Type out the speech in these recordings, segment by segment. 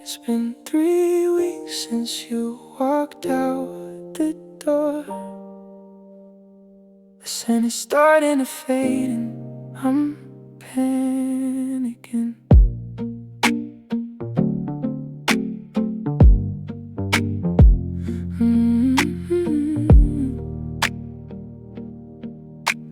It's been 3 weeks since you walked out the door. The sun is starting to fade and I'm panicking.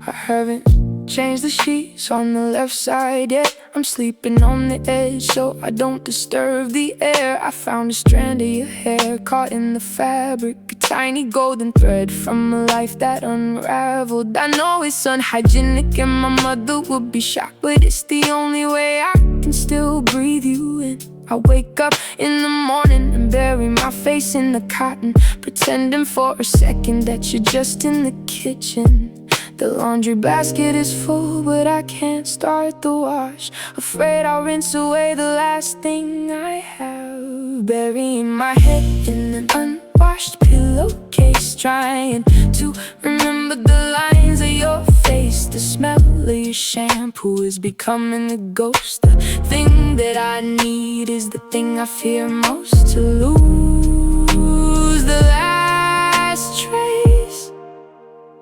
I haven't changed the sheets on the left side yet. I'm sleeping on the edge so I don't disturb the air. I found a strand of your hair caught in the fabric, a tiny golden thread from a life that unraveled. I know it's unhygienic and my mother would be shocked, but it's the only way I can still breathe you in. I wake up in the morning and bury my face in the cotton, pretending for a second that you're just in the kitchen. The laundry basket is full, but I can't start the wash. Afraid I'll rinse away the last thing I have. Burying my head in an unwashed pillowcase, trying to remember the lines of your face. The smell of your shampoo is becoming a ghost. The thing that I need is the thing I fear most to lose. The last trace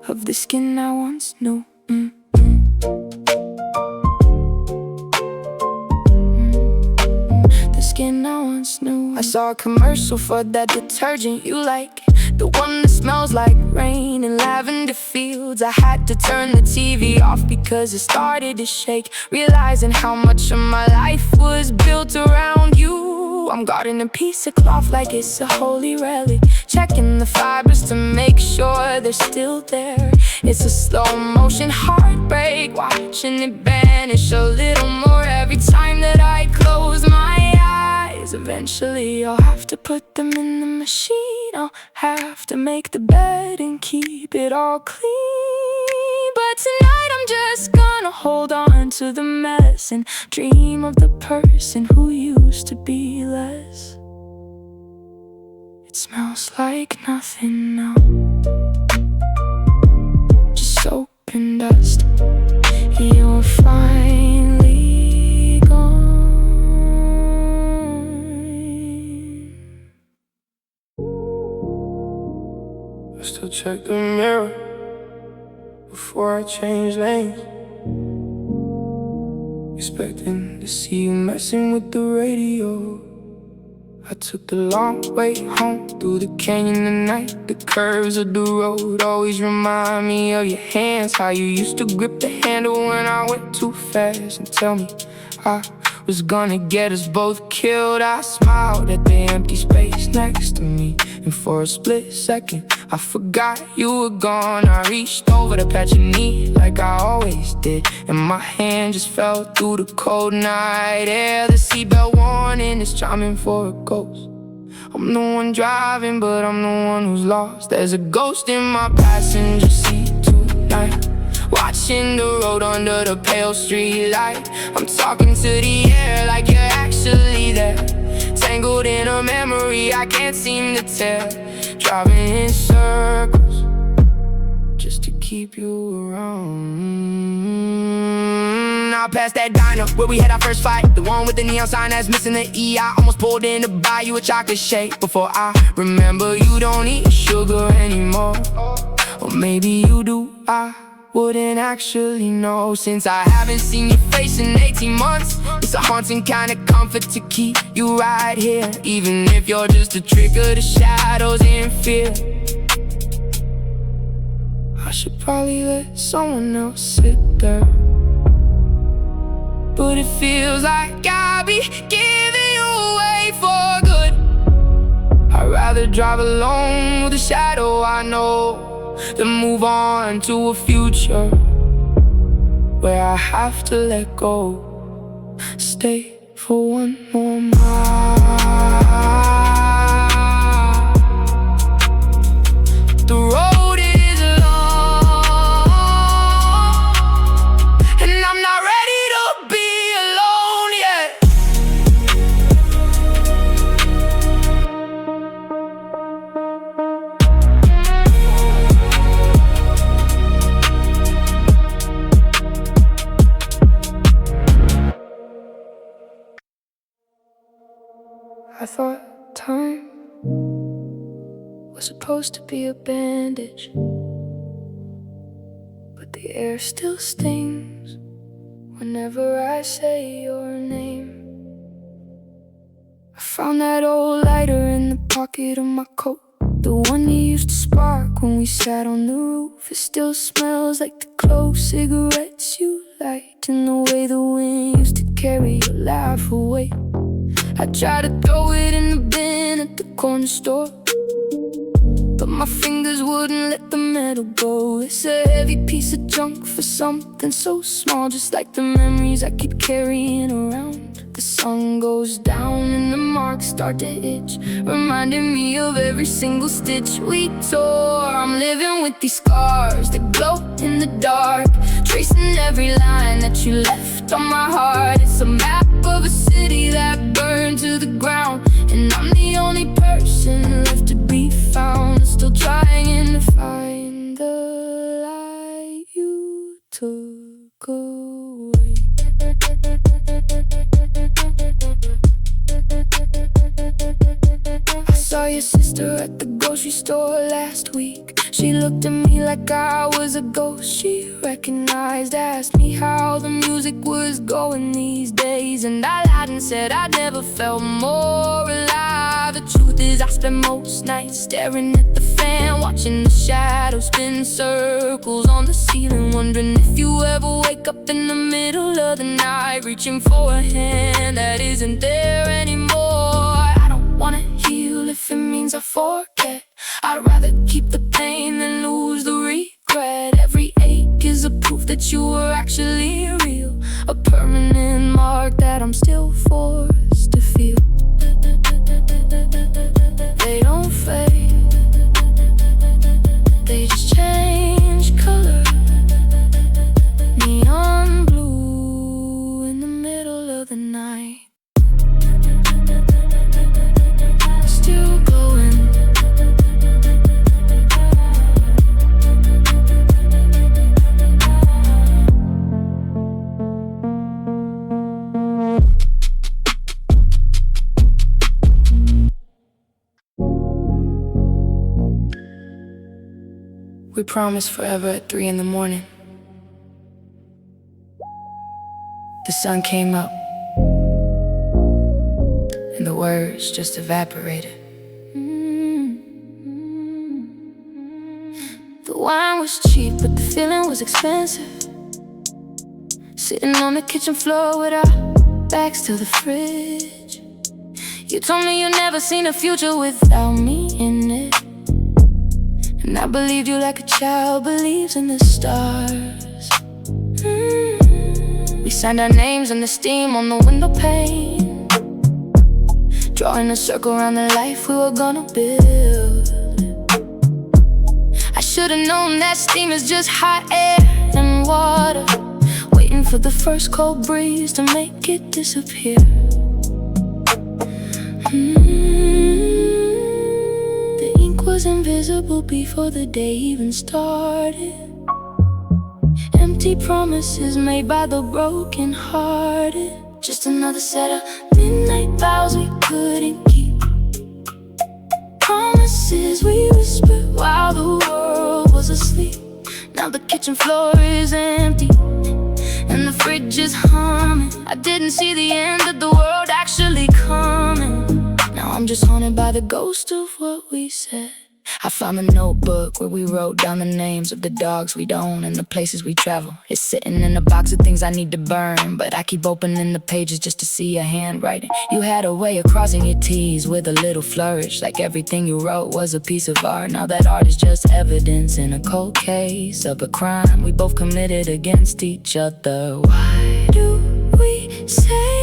of the skin I once knew. The skin I once knew. I saw a commercial for that detergent you like, the one that smells like rain and lavender fields. I had to turn the TV off because it started to shake, realizing how much of my life was built around you. I'm guarding a piece of cloth like it's a holy relic, checking the fibers to make sure they're still there. It's a slow motion heartbreak, watching it vanish a little more every time that I close my eyes. Eventually I'll have to put them in the machine. I'll have to make the bed and keep it all clean. But tonight I'm just gonna hold on to the mess and dream of the person who used to be less. It smells like nothing now, just soap and dust. You're finally gone. I still check the mirror before I change lanes, expecting to see you messing with the radio. I took the long way home through the canyon at night. The curves of the road always remind me of your hands, how you used to grip the handle when I went too fast and tell me I was gonna get us both killed. I smiled at the empty space next to me, and for a split second I forgot you were gone. I reached over to pat your knee like I always did, and my hand just fell through the cold night air. The seatbelt warning is chiming for a ghost. I'm the one driving, but I'm the one who's lost. There's a ghost in my passenger seat tonight, watching the road under the pale street light. I'm talking to the air like you're actually there, tangled in a memory I can't seem to tell. Driving in circles just to keep you around. Now past that diner where we had our first fight, the one with the neon sign that's missing the E. I almost pulled in to buy you a chocolate shake before I remember you don't eat sugar anymore. Or maybe you do, I wouldn't actually know. Since I haven't seen your face in 18 months, it's a haunting kind of comfort to keep you right here, even if you're just a trick of the shadows in fear. I should probably let someone else sit there, but it feels like I'll be giving you away for good. I'd rather drive alone with a shadow I know than move on to a future where I have to let go. Stay for one more mile. The road is long, and I'm not ready to be alone yet. I thought time was supposed to be a bandage, but the air still stings whenever I say your name. I found that old lighter in the pocket of my coat, the one you used to spark when we sat on the roof. It still smells like the clove cigarettes you light, and the way the wind used to carry your laugh away. I tried to throw it in the bin at the corner store, but my fingers wouldn't let the metal go. It's a heavy piece of junk for something so small, just like the memories I keep carrying around. The sun goes down and the marks start to itch, reminding me of every single stitch we tore. I'm living with these scars that glow in the dark, tracing every line that you left on my heart. It's a map of a city that burned to the ground, and I'm the only person left to be found, still trying to find the light you took away. I saw your sister at the grocery store last week. She looked at me like I was a ghost she recognized, asked me how the music was going these days, and I lied and said I'd never felt more alive. The truth is I spend most nights staring at the fan, watching the shadows spin circles on the ceiling, wondering if you ever wake up in the middle of the night, reaching for a hand that isn't there anymore. I don't wanna heal if it means I forget. I'd rather keep the pain than lose the regret. Every ache is a proof that you were actually real, a permanent mark that I'm still forced to feel. They don't fade, they just change color. Neon blue in the middle of the night, still glowing. We promised forever at 3 in the morning. The sun came up, and the words just evaporated. The wine was cheap, but the feeling was expensive. Sitting on the kitchen floor with our backs to the fridge. You told me you never seen a future without me in it, and I believed you like a child believes in the stars. We signed our names in the steam on the window pane, drawing a circle around the life we were gonna build. I should've known that steam is just hot air and water, waiting for the first cold breeze to make it disappear. The ink was invisible before the day even started. Empty promises made by the broken-hearted, just another set of midnight vows we couldn't keep. Promises we whispered while the world was asleep. Now the kitchen floor is empty and the fridge is humming. I didn't see the end of the world actually coming. Now I'm just haunted by the ghost of what we said. I found a notebook where we wrote down the names of the dogs we'd own and the places we travel. It's sitting in a box of things I need to burn, but I keep opening the pages just to see your handwriting. You had a way of crossing your T's with a little flourish, like everything you wrote was a piece of art. Now that art is just evidence in a cold case of a crime we both committed against each other. Why do we say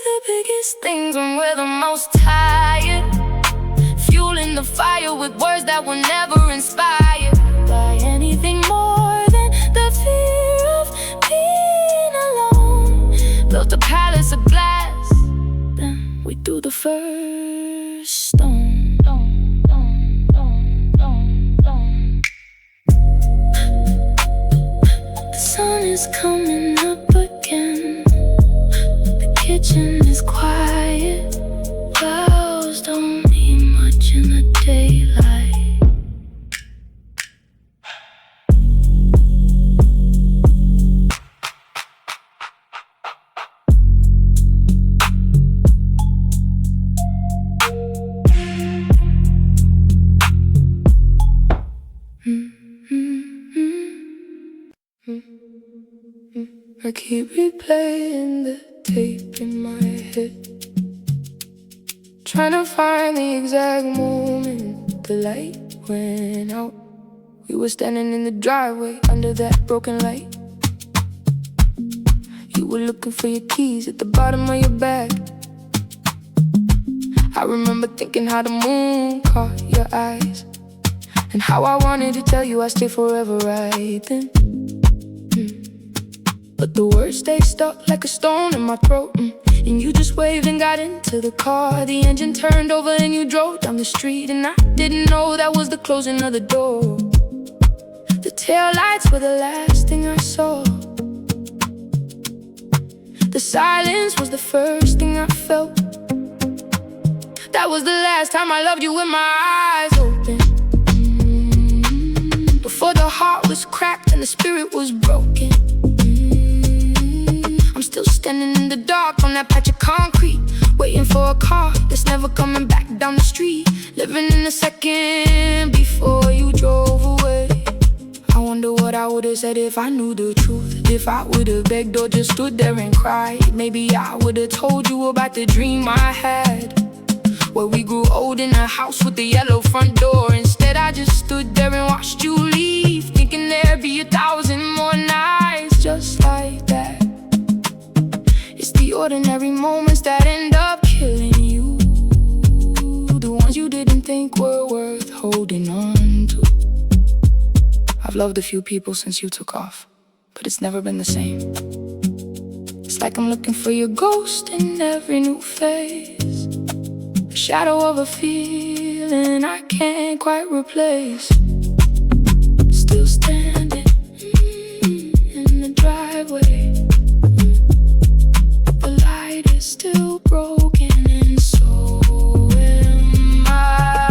the biggest things when we're the most tired? Fueling the fire with words that were never inspired by anything more than the fear of being alone. Built a palace of glass, then we threw the first stone. The sun is coming up again. The kitchen is quiet. Wow. I keep replaying the tape in my head, trying to find the exact moment the light went out. We were standing in the driveway under that broken light. You were looking for your keys at the bottom of your bag. I remember thinking how the moon caught your eyes, and how I wanted to tell you I'd stay forever right then. But the words stayed stuck like a stone in my throat, and you just waved and got into the car. The engine turned over and you drove down the street, and I didn't know that was the closing of the door. The taillights were the last thing I saw. The silence was the first thing I felt. That was the last time I loved you with my eyes open. Before the heart was cracked and the spirit was broken. I'm still standing in the dark on that patch of concrete, waiting for a car that's never coming back down the street. Living in the second before you drove away. I wonder what I would've said if I knew the truth. If I would've begged or just stood there and cried. Maybe I would've told you about the dream I had, where we grew old in a house with the yellow front door. Instead I just stood there and watched you leave, thinking there'd be 1,000 more nights just like that. It's the ordinary moments that end up killing you, the ones you didn't think were worth holding on to. I've loved a few people since you took off, but it's never been the same. It's like I'm looking for your ghost in every new phase, a shadow of a feeling I can't quite replace. Still standing in the driveway. The light is still broken and so am I.